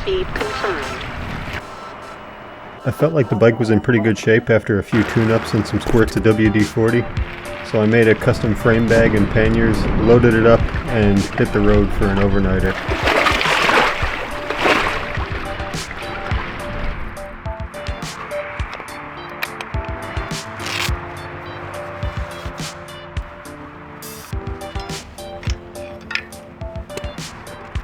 feed confirmed. I felt like the bike was in pretty good shape after a few tune-ups and some squirts of WD-40, so I made a custom frame bag and panniers, loaded it up, and hit the road for an overnighter.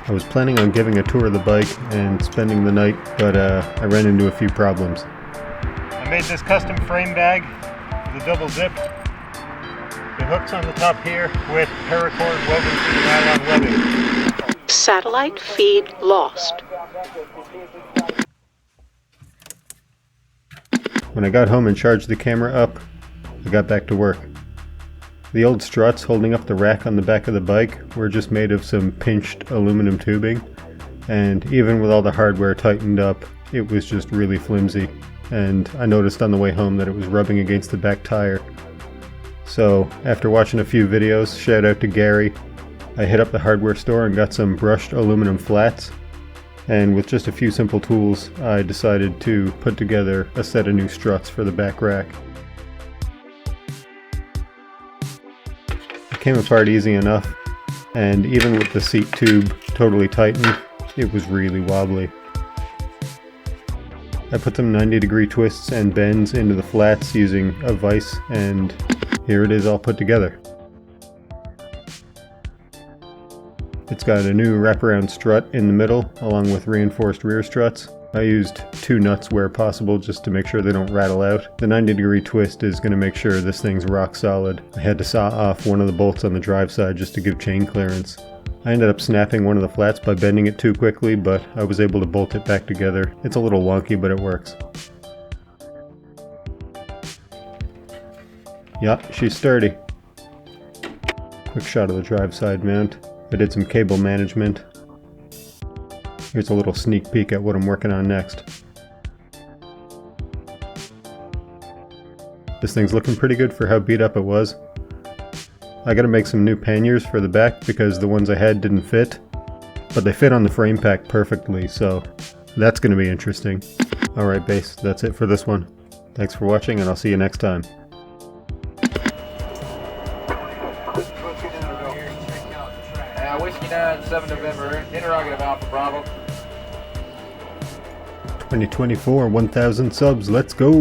I was planning on giving a tour of the bike and spending the night, but I ran into a few problems. I made this custom frame bag with a double zip. The hook's on the top here with paracord woven through the nylon webbing. Satellite feed lost. When I got home and charged the camera up, I got back to work. The old struts holding up the rack on the back of the bike were just made of some pinched aluminum tubing, and even with all the hardware tightened up, it was just really flimsy, and I noticed on the way home that it was rubbing against the back tire. So after watching a few videos, shout out to Gary, I hit up the hardware store and got some brushed aluminum flats, and with just a few simple tools I decided to put together a set of new struts for the back rack. It came apart easy enough, and even with the seat tube totally tightened, it was really wobbly. I put some 90-degree twists and bends into the flats using a vise, and here it is all put together. It's got a new wraparound strut in the middle, along with reinforced rear struts. I used 2 nuts where possible just to make sure they don't rattle out. The 90-degree twist is going to make sure this thing's rock solid. I had to saw off one of the bolts on the drive side just to give chain clearance. I ended up snapping one of the flats by bending it too quickly, but I was able to bolt it back together. It's a little wonky, but it works. Yup, she's sturdy. Quick shot of the drive side mount. I did some cable management. Here's a little sneak peek at what I'm working on next. This thing's looking pretty good for how beat up it was. I gotta make some new panniers for the back because the ones I had didn't fit, but they fit on the frame pack perfectly, so that's gonna be interesting. Alright base, that's it for this one. Thanks for watching, and I'll see you next time. Whiskey 9, 7 November, interrogative Alpha Bravo. 2024, 1,000 subs, let's go!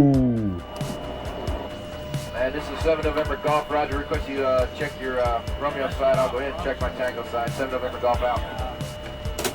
And this is 7 November Golf, Roger. Request you check your Romeo side. I'll go ahead and check my Tango side. 7 November Golf out.